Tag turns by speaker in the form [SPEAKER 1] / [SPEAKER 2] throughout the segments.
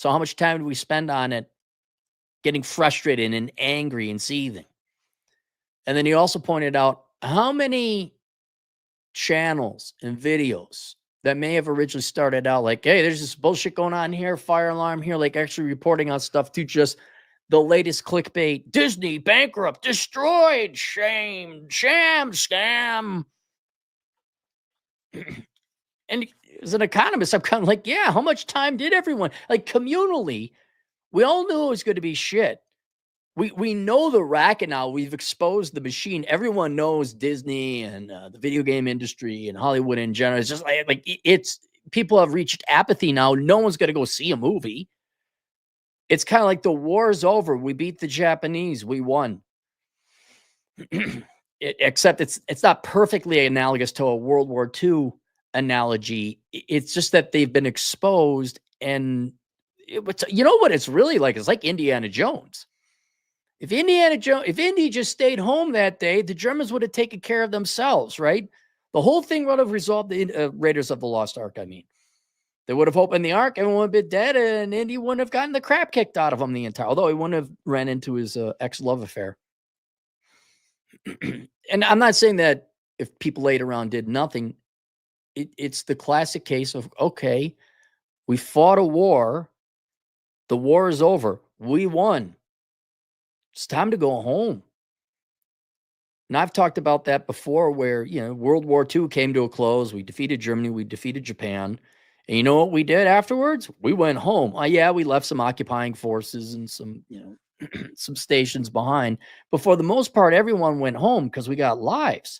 [SPEAKER 1] So how much time do we spend on it getting frustrated and angry and seething? And then he also pointed out how many channels and videos that may have originally started out like, hey, there's this bullshit going on here, fire alarm here, like actually reporting on stuff, to just the latest clickbait: Disney bankrupt, destroyed, shame, sham, scam. And as an economist, I'm kind of like, yeah, how much time did everyone, like, communally, we all knew it was going to be shit. We know the racket now. We've exposed the machine. Everyone knows Disney and the video game industry and Hollywood in general. It's just it's people have reached apathy now. No one's going to go see a movie. It's kind of like the war's over. We beat the Japanese. We won. Except it's not perfectly analogous to a World War II analogy. It's just that they've been exposed, and you know what it's really like? It's like Indiana Jones. If Indy just stayed home that day, the Germans would have taken care of themselves, right? The whole thing would have resolved. The Raiders of the Lost Ark, I mean. They would have opened the Ark, everyone would have been dead, and Indy wouldn't have gotten the crap kicked out of him the entire, although he wouldn't have ran into his ex-love affair. And I'm not saying that if people laid around did nothing. It's the classic case of, okay, we fought a war. The war is over. We won. It's time to go home. And I've talked about that before where, World War II came to a close. We defeated Germany. We defeated Japan. And you know what we did afterwards? We went home. Yeah, we left some occupying forces and some, some stations behind. But for the most part, everyone went home because we got lives.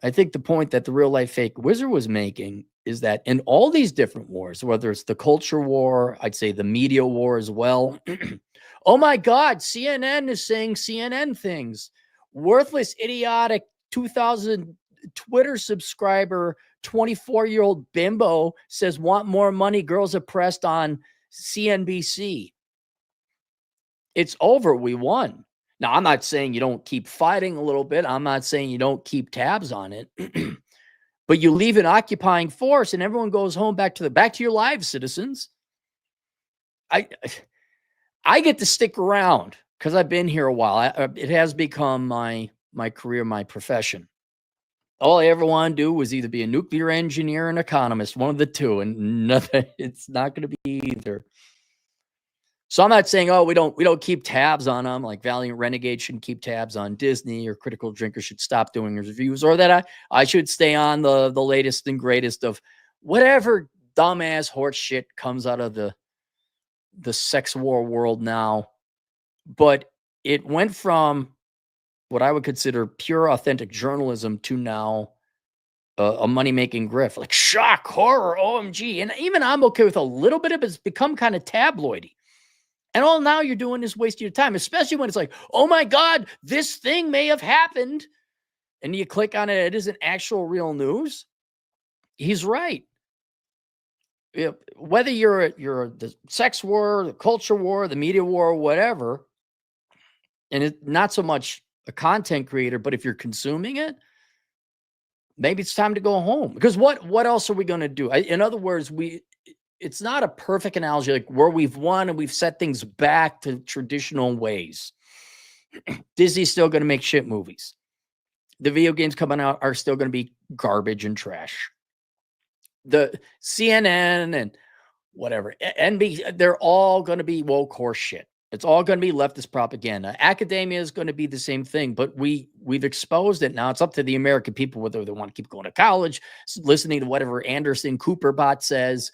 [SPEAKER 1] I think the point that the Real Life Fake Wizard was making is that in all these different wars, whether it's the culture war, I'd say the media war as well. Oh my God, CNN is saying CNN things. Worthless, idiotic 2000 Twitter subscriber, 24-year-old bimbo says, want more money, girls oppressed on CNBC. It's over. We won. Now, I'm not saying you don't keep fighting a little bit. I'm not saying you don't keep tabs on it. But you leave an occupying force and everyone goes home back to your lives, citizens. I get to stick around because I've been here a while. It has become my career, my profession. All I ever want to do was either be a nuclear engineer or an economist, one of the two, and nothing. It's not going to be either. So I'm not saying, we don't keep tabs on them, like Valiant Renegade shouldn't keep tabs on Disney, or Critical Drinker should stop doing reviews, or that I should stay on the latest and greatest of whatever dumbass horse shit comes out of the sex war world now. But it went from what I would consider pure, authentic journalism to now a money-making grift, like shock, horror, OMG. And even I'm okay with a little bit of it's become kind of tabloidy. And all now you're doing is wasting your time, especially when it's like, oh my God, this thing may have happened. And you click on it, it isn't actual real news. He's right. Whether you're the sex war, the culture war, the media war, whatever, and it's not so much a content creator, but if you're consuming it, maybe it's time to go home. Because what else are we going to do? In other words, it's not a perfect analogy like where we've won and we've set things back to traditional ways. Disney's still going to make shit movies. The video games coming out are still going to be garbage and trash. The CNN and whatever, NBC, they're all going to be woke horse shit. It's all going to be leftist propaganda. Academia is going to be the same thing, but we've exposed it. Now it's up to the American people whether they want to keep going to college, listening to whatever Anderson Cooper bot says.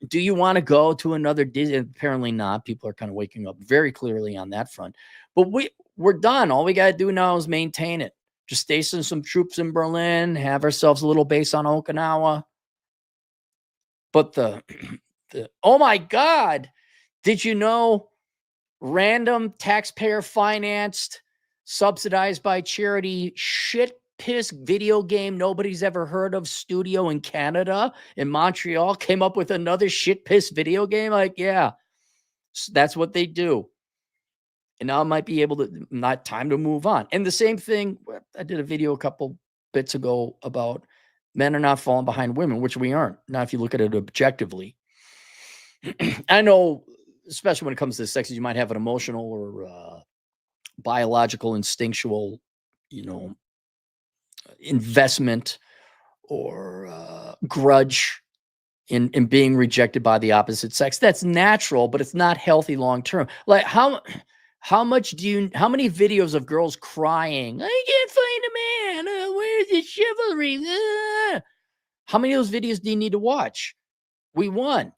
[SPEAKER 1] Do you want to go to another Disney? Apparently not. People are kind of waking up very clearly on that front. But we're done. All we got to do now is maintain it. Just station some troops in Berlin, have ourselves a little base on Okinawa. But the oh my God, did you know random taxpayer financed, subsidized by charity shit piss video game nobody's ever heard of studio in Canada, in Montreal, came up with another shit piss video game? Like, yeah, that's what they do. And now I might be able to, not time to move on. And the same thing, I did a video a couple bits ago about men are not falling behind women, which we aren't. Now, if you look at it objectively, I know, especially when it comes to sex, you might have an emotional or biological, instinctual, you know, investment or grudge in being rejected by the opposite sex. That's natural, but it's not healthy long term. Like how many videos of girls crying, I can't find a man, where's the chivalry? How many of those videos do you need to watch? We won.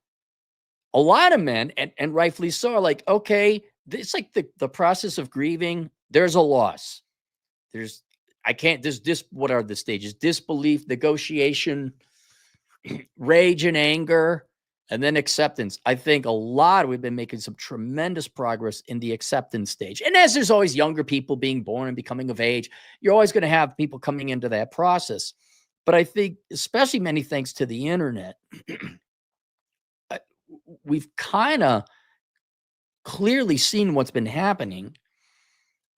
[SPEAKER 1] A lot of men, and rightfully so, are like, okay, it's like the process of grieving. There's a loss. What are the stages? Disbelief, negotiation, rage and anger, and then acceptance. I think we've been making some tremendous progress in the acceptance stage. And as there's always younger people being born and becoming of age, you're always going to have people coming into that process. But I think, especially many thanks to the internet, we've kind of clearly seen what's been happening.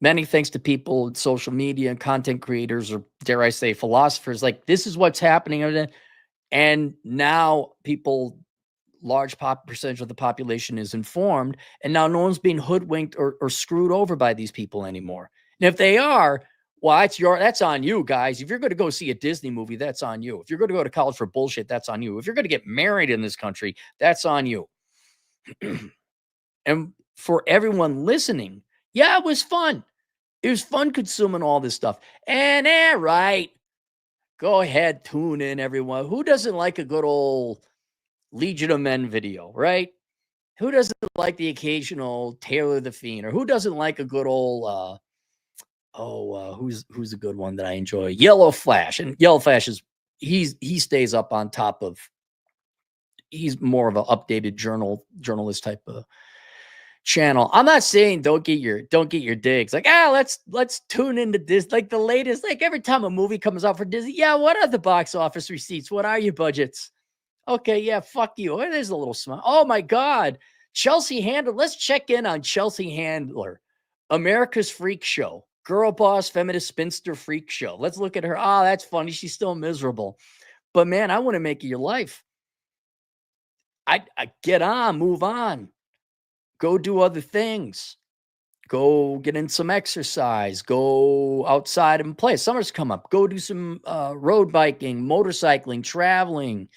[SPEAKER 1] Many thanks to people in social media and content creators, or dare I say philosophers, like this is what's happening. And now large percentage of the population is informed, and now no one's being hoodwinked or screwed over by these people anymore. And if they are, well, that's on you, guys. If you're going to go see a Disney movie, that's on you. If you're going to go to college for bullshit, that's on you. If you're going to get married in this country, that's on you. And for everyone listening, yeah, it was fun. It was fun consuming all this stuff. And right, go ahead, tune in, everyone. Who doesn't like a good old Legion of Men video, right? Who doesn't like the occasional Taylor the Fiend? Or who doesn't like a good old who's a good one that I enjoy? Yellow Flash. And Yellow Flash he stays up on top of, he's more of an updated journalist type of channel. I'm not saying don't get your digs. Like, let's tune into this. Like the latest, like every time a movie comes out for Disney, yeah, what are the box office receipts? What are your budgets? Okay, yeah, fuck you. Oh, there's a little smile. Oh my God. Chelsea Handler. Let's check in on Chelsea Handler. America's Freak Show. Girl boss, feminist spinster freak show. Let's look at her. Oh, that's funny. She's still miserable. But man, I want to make it your life. I get on, move on. Go do other things. Go get in some exercise. Go outside and play. Summer's come up. Go do some road biking, motorcycling, traveling.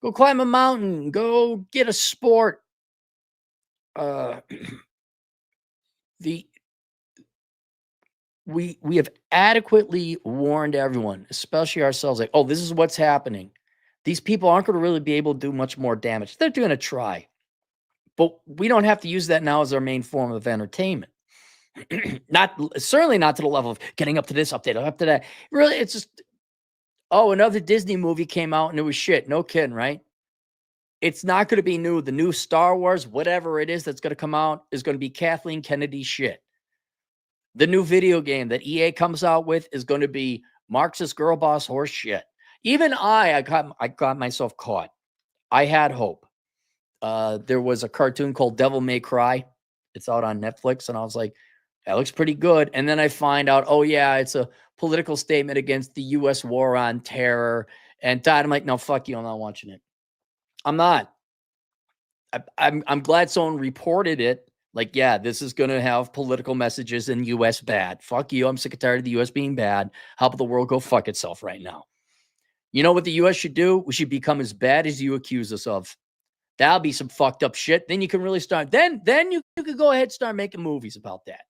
[SPEAKER 1] Go climb a mountain. Go get a sport. We have adequately warned everyone, especially ourselves, like, oh, this is what's happening. These people aren't going to really be able to do much more damage. They're going to try. But we don't have to use that now as our main form of entertainment. Certainly not to the level of getting up to this update, up to that. Really, it's just, oh, another Disney movie came out and it was shit. No kidding, right? It's not going to be new. The new Star Wars, whatever it is that's going to come out, is going to be Kathleen Kennedy shit. The new video game that EA comes out with is going to be Marxist girl boss horse shit. Even I got myself caught. I had hope. There was a cartoon called Devil May Cry. It's out on Netflix. And I was like, that looks pretty good. And then I find out, oh yeah, it's a political statement against the U.S. war on terror. And I'm like, no, fuck you. I'm not watching it. I'm not. I'm glad someone reported it. Like, yeah, this is going to have political messages in U.S. bad. Fuck you. I'm sick and tired of the U.S. being bad. How about the world go fuck itself right now? You know what the U.S. should do? We should become as bad as you accuse us of. That'll be some fucked up shit. Then you can really start. Then you could go ahead and start making movies about that.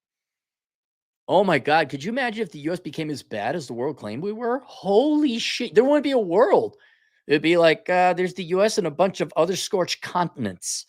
[SPEAKER 1] Oh my God. Could you imagine if the U.S. became as bad as the world claimed we were? Holy shit. There wouldn't be a world. It'd be like there's the U.S. and a bunch of other scorched continents.